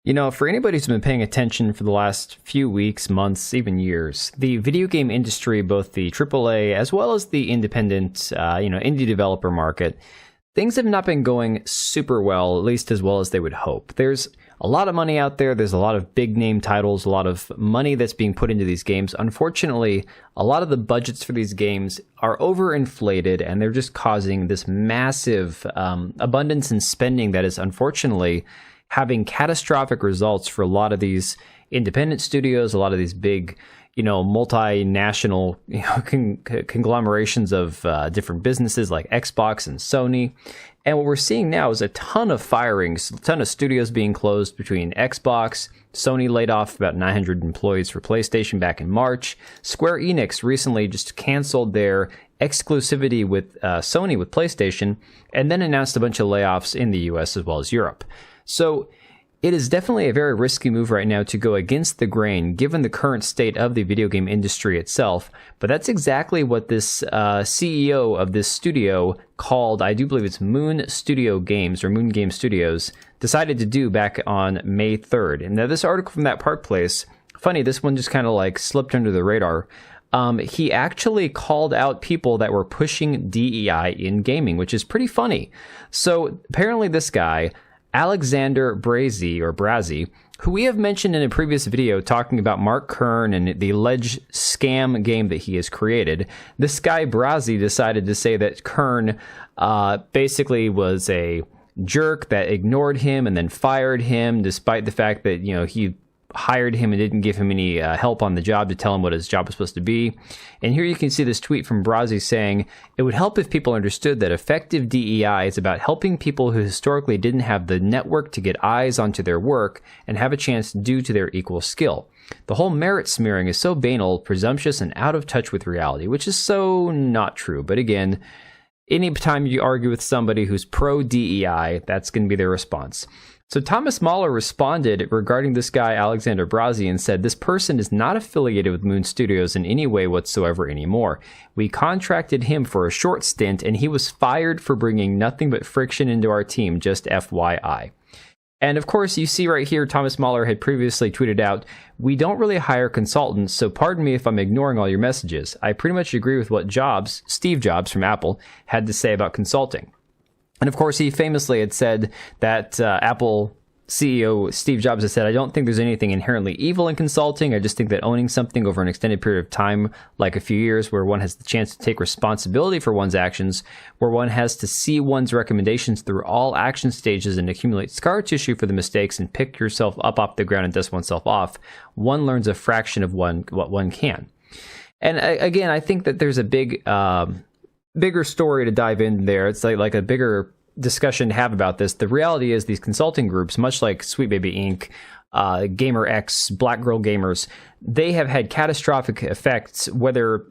You know, for anybody who's been paying attention for the last few weeks, months, even years, the video game industry, both the AAA as well as the independent, indie developer market, things have not been going super well, at least as well as they would hope. There's a lot of money out there. There's a lot of big name titles, a lot of money that's being put into these games. Unfortunately, a lot of the budgets for these games are overinflated, and they're just causing this massive abundance in spending that is unfortunately having catastrophic results for a lot of these independent studios, a lot of these big, multinational conglomerations of different businesses like Xbox and Sony. And what we're seeing now is a ton of firings, a ton of studios being closed between Xbox. Sony laid off about 900 employees for PlayStation back in March. Square Enix recently just canceled their exclusivity with Sony with PlayStation, and then announced a bunch of layoffs in the US as well as Europe. So it is definitely a very risky move right now to go against the grain, given the current state of the video game industry itself. But that's exactly what this CEO of this studio called, I do believe it's Moon Studio Games, or Moon Game Studios, decided to do back on May 3rd. And now this article from that Park Place, funny, this one just kind of like slipped under the radar. He actually called out people that were pushing DEI in gaming, which is pretty funny. So apparently this guy, Alexander Brazzi, who we have mentioned in a previous video talking about Mark Kern and the alleged scam game that he has created. This guy Brazzi decided to say that Kern basically was a jerk that ignored him and then fired him, despite the fact that, he hired him and didn't give him any help on the job to tell him what his job was supposed to be. And here you can see this tweet from Brazzi saying, "It would help if people understood that effective DEI is about helping people who historically didn't have the network to get eyes onto their work and have a chance due to their equal skill. The whole merit smearing is so banal, presumptuous, and out of touch with reality," which is so not true. But again, anytime you argue with somebody who's pro DEI, that's going to be their response. So Thomas Mahler responded regarding this guy, Alexander Brazzi, and said, "This person is not affiliated with Moon Studios in any way whatsoever anymore. We contracted him for a short stint, and he was fired for bringing nothing but friction into our team, just FYI." And of course, you see right here, Thomas Mahler had previously tweeted out, "We don't really hire consultants, so pardon me if I'm ignoring all your messages. I pretty much agree with what Steve Jobs from Apple, had to say about consulting." And of course, he famously had said that Apple CEO Steve Jobs has said, "I don't think there's anything inherently evil in consulting. I just think that owning something over an extended period of time, like a few years, where one has the chance to take responsibility for one's actions, where one has to see one's recommendations through all action stages and accumulate scar tissue for the mistakes and pick yourself up off the ground and dust oneself off, one learns a fraction of what one can." And again, I think that there's a bigger story to dive in there. It's like a bigger discussion to have about this. The reality is these consulting groups, much like Sweet Baby Inc., GamerX, Black Girl Gamers, they have had catastrophic effects, whether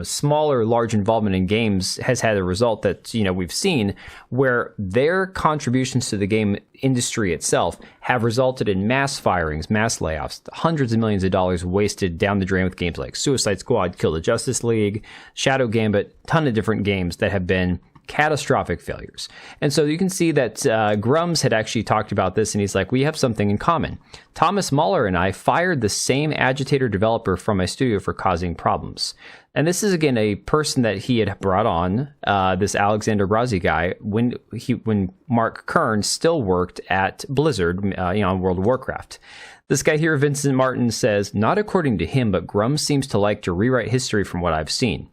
small or large involvement in games has had a result that we've seen, where their contributions to the game industry itself have resulted in mass firings, mass layoffs, hundreds of millions of dollars wasted down the drain with games like Suicide Squad, Kill the Justice League, Shadow Gambit, ton of different games that have been catastrophic failures. And so you can see that Grums had actually talked about this, and he's like, "We have something in common. Thomas Mahler and I fired the same agitator developer from my studio for causing problems." And this is, again, a person that he had brought on, this Alexander Brazzi guy, when Mark Kern still worked at Blizzard, on World of Warcraft. This guy here, Vincent Martin, says, "Not according to him, but Grums seems to like to rewrite history from what I've seen.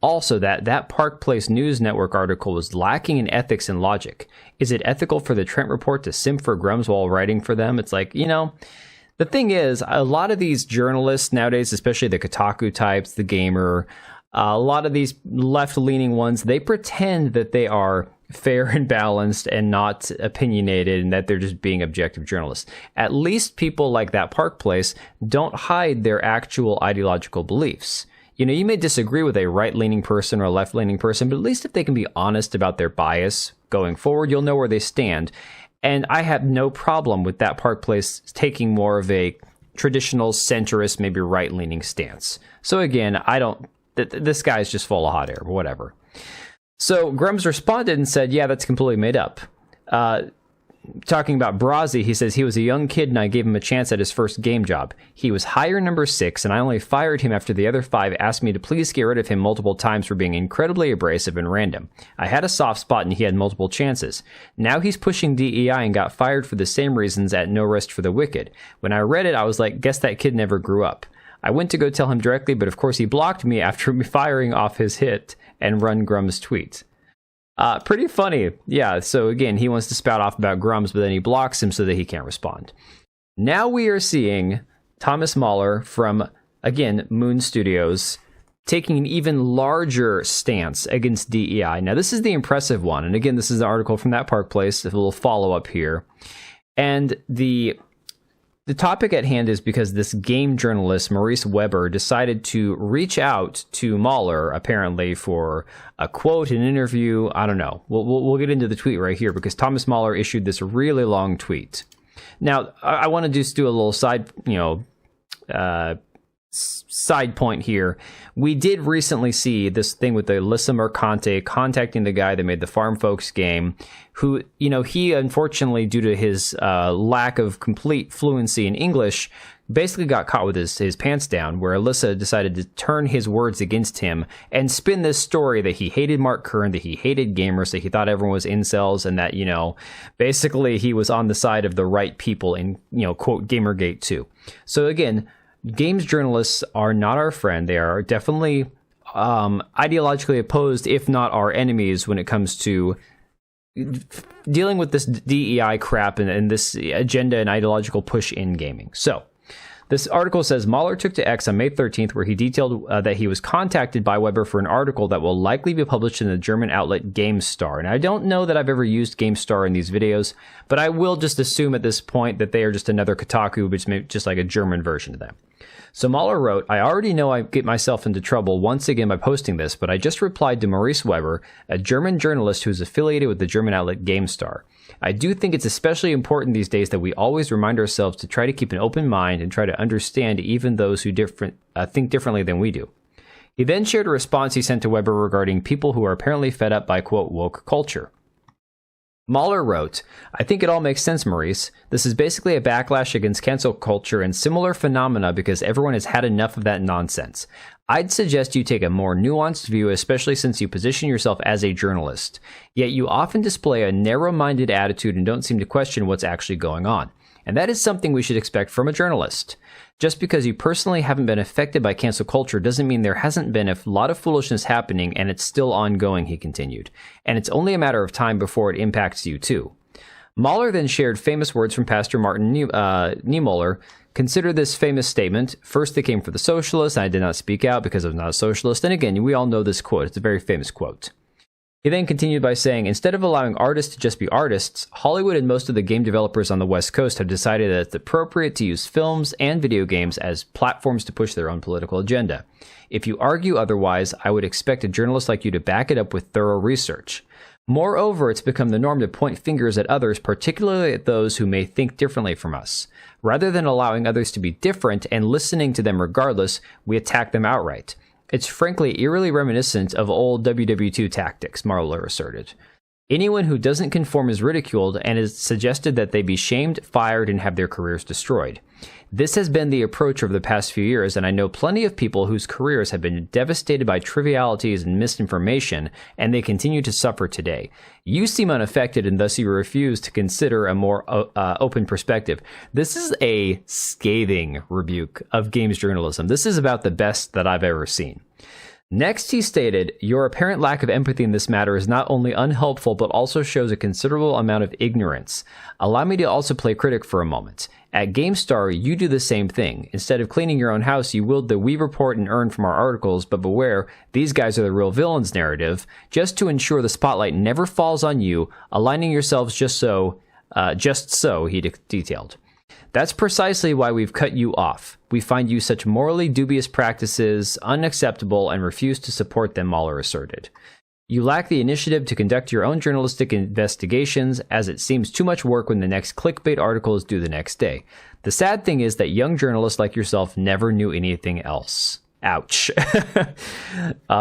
Also, that Park Place News Network article was lacking in ethics and logic. Is it ethical for the Trent Report to simp for Grums while writing for them?" It's like, the thing is, a lot of these journalists nowadays, especially the Kotaku types, the Gamer, a lot of these left-leaning ones, they pretend that they are fair and balanced and not opinionated and that they're just being objective journalists. At least people like that Park Place don't hide their actual ideological beliefs. You may disagree with a right-leaning person or a left-leaning person, but at least if they can be honest about their bias going forward, you'll know where they stand. And I have no problem with that Park Place taking more of a traditional centrist, maybe right-leaning stance. So again, this guy's just full of hot air, but whatever. So Grums responded and said, "Yeah, that's completely made up." talking about Brazzi, he says he was a young kid and I gave him a chance at his first game job. He was hire number 6 and I only fired him after the other 5 asked me to please get rid of him multiple times for being incredibly abrasive and random. I had a soft spot and he had multiple chances. Now he's pushing DEI and got fired for the same reasons at No Rest for the Wicked. When I read it, I was like, guess that kid never grew up. I went to go tell him directly, but of course he blocked me after me firing off his hit and run Grum's tweet. Pretty funny. Yeah, so again, he wants to spout off about Grums, but then he blocks him so that he can't respond. Now we are seeing Thomas Mahler from, again, Moon Studios, taking an even larger stance against DEI. Now, this is the impressive one. And again, this is the article from That Park Place, a little follow-up here. And the topic at hand is because this game journalist, Maurice Weber, decided to reach out to Mahler, apparently, for a quote, an interview. I don't know. We'll get into the tweet right here because Thomas Mahler issued this really long tweet. Now, I want to just do a little side point here. We did recently see this thing with the Alyssa Mercante contacting the guy that made the Farm Folks game, who, he unfortunately, due to his lack of complete fluency in English, basically got caught with his pants down, where Alyssa decided to turn his words against him and spin this story that he hated Mark Kern, that he hated gamers, that he thought everyone was incels, and that, basically he was on the side of the right people in, quote, Gamergate 2. So again, games journalists are not our friend. They are definitely ideologically opposed, if not our enemies, when it comes to dealing with this DEI crap and this agenda and ideological push in gaming. So, this article says, Mahler took to X on May 13th, where he detailed that he was contacted by Weber for an article that will likely be published in the German outlet GameStar. And I don't know that I've ever used GameStar in these videos, but I will just assume at this point that they are just another Kotaku, which is just like a German version of them. So Mahler wrote, I already know I get myself into trouble once again by posting this, but I just replied to Maurice Weber, a German journalist who's affiliated with the German outlet GameStar. I do think it's especially important these days that we always remind ourselves to try to keep an open mind and try to understand even those who think differently than we do. He then shared a response he sent to Weber regarding people who are apparently fed up by, quote, woke culture. Mahler wrote, I think it all makes sense, Maurice. This is basically a backlash against cancel culture and similar phenomena because everyone has had enough of that nonsense. I'd suggest you take a more nuanced view, especially since you position yourself as a journalist. Yet you often display a narrow-minded attitude and don't seem to question what's actually going on. And that is something we should expect from a journalist. Just because you personally haven't been affected by cancel culture doesn't mean there hasn't been a lot of foolishness happening and it's still ongoing, he continued. And it's only a matter of time before it impacts you too. Mahler then shared famous words from Pastor Martin Niemöller. Consider this famous statement. First they came for the socialists, and I did not speak out because I was not a socialist. And again, we all know this quote. It's a very famous quote. He then continued by saying, instead of allowing artists to just be artists, Hollywood and most of the game developers on the West Coast have decided that it's appropriate to use films and video games as platforms to push their own political agenda. If you argue otherwise, I would expect a journalist like you to back it up with thorough research. Moreover, it's become the norm to point fingers at others, particularly at those who may think differently from us. Rather than allowing others to be different and listening to them regardless, we attack them outright. It's frankly eerily reminiscent of old WW2 tactics, Mahler asserted. Anyone who doesn't conform is ridiculed and is suggested that they be shamed, fired, and have their careers destroyed. This has been the approach over the past few years, and I know plenty of people whose careers have been devastated by trivialities and misinformation, and they continue to suffer today. You seem unaffected, and thus you refuse to consider a more open perspective. This is a scathing rebuke of games journalism. This is about the best that I've ever seen. Next, he stated, your apparent lack of empathy in this matter is not only unhelpful, but also shows a considerable amount of ignorance. Allow me to also play critic for a moment. At GameStar, you do the same thing. Instead of cleaning your own house, you wield the we report and earn from our articles, but beware, these guys are the real villains narrative, just to ensure the spotlight never falls on you, aligning yourselves just so, he detailed. That's precisely why we've cut you off. We find you such morally dubious practices unacceptable and refuse to support them, Mahler asserted. You lack the initiative to conduct your own journalistic investigations, as it seems too much work when the next clickbait article is due the next day. The sad thing is that young journalists like yourself never knew anything else. Ouch.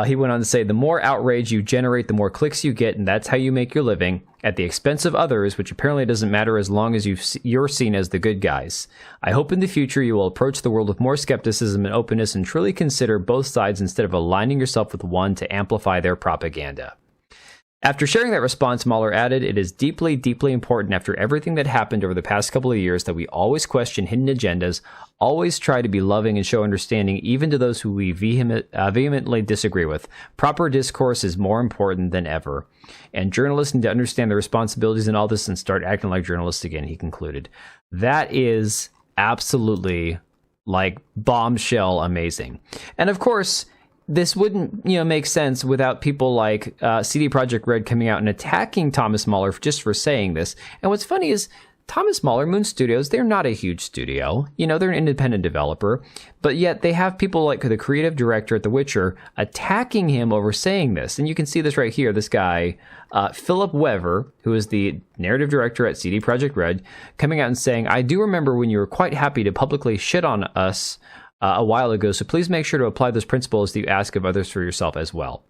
He went on to say, the more outrage you generate, the more clicks you get, and that's how you make your living, at the expense of others, which apparently doesn't matter as long as you're seen as the good guys. I hope in the future you will approach the world with more skepticism and openness and truly consider both sides instead of aligning yourself with one to amplify their propaganda. After sharing that response, Mahler added, it is deeply, deeply important after everything that happened over the past couple of years that we always question hidden agendas, always try to be loving and show understanding even to those who we vehemently disagree with. Proper discourse is more important than ever. And journalists need to understand their responsibilities in all this and start acting like journalists again, he concluded. That is absolutely, like, bombshell amazing. And of course, this wouldn't, make sense without people like CD Projekt Red coming out and attacking Thomas Mahler just for saying this. And what's funny is Thomas Mahler, Moon Studios, they're not a huge studio. They're an independent developer. But yet they have people like the creative director at The Witcher attacking him over saying this. And you can see this right here. This guy, Philip Wever, who is the narrative director at CD Projekt Red, coming out and saying, I do remember when you were quite happy to publicly shit on us a while ago, so please make sure to apply those principles that you ask of others for yourself as well.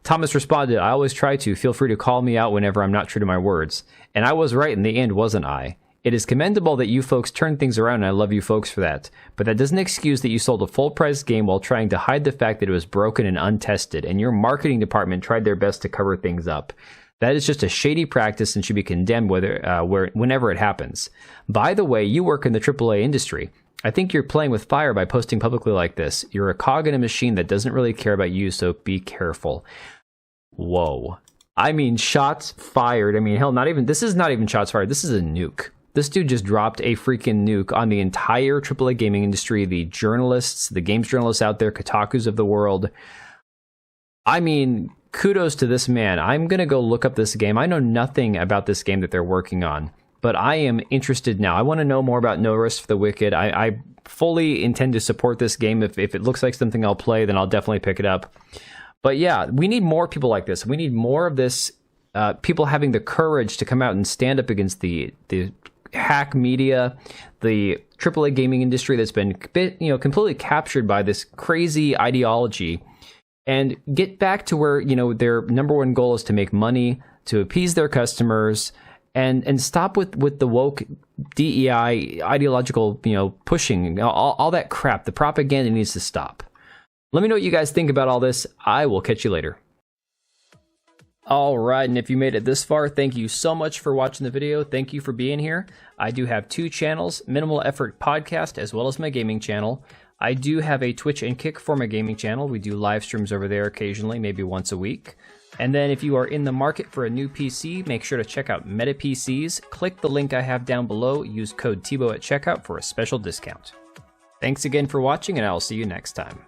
Thomas responded, I always try to. Feel free to call me out whenever I'm not true to my words. And I was right in the end, wasn't I? It is commendable that you folks turned things around, and I love you folks for that. But that doesn't excuse that you sold a full-price game while trying to hide the fact that it was broken and untested, and your marketing department tried their best to cover things up. That is just a shady practice and should be condemned whenever it happens. By the way, you work in the AAA industry. I think you're playing with fire by posting publicly like this. You're a cog in a machine that doesn't really care about you, so be careful. Whoa. I mean, shots fired. I mean, hell, this is not even shots fired. This is a nuke. This dude just dropped a freaking nuke on the entire AAA gaming industry, the journalists, the games journalists out there, Kotakus of the world. I mean, kudos to this man. I'm going to go look up this game. I know nothing about this game that they're working on, but I am interested now. I want to know more about No Rest for the Wicked. I fully intend to support this game. If it looks like something I'll play, then I'll definitely pick it up. But yeah, we need more people like this. We need more of this, people having the courage to come out and stand up against the hack media, the AAA gaming industry that's been completely captured by this crazy ideology, and get back to where their number one goal is to make money, to appease their customers, and stop with the woke DEI ideological pushing, all that crap. The propaganda needs to stop. Let me know what you guys think about all this. I will catch you later. All right, and if you made it this far, thank you so much for watching the video. Thank you for being here. I do have two channels, Minimal Effort Podcast, as well as my gaming channel. I do have a Twitch and Kick for my gaming channel. We do live streams over there occasionally, maybe once a week. And then if you are in the market for a new PC, make sure to check out Meta PCs. Click the link I have down below. Use code TBO at checkout for a special discount. Thanks again for watching, and I will see you next time.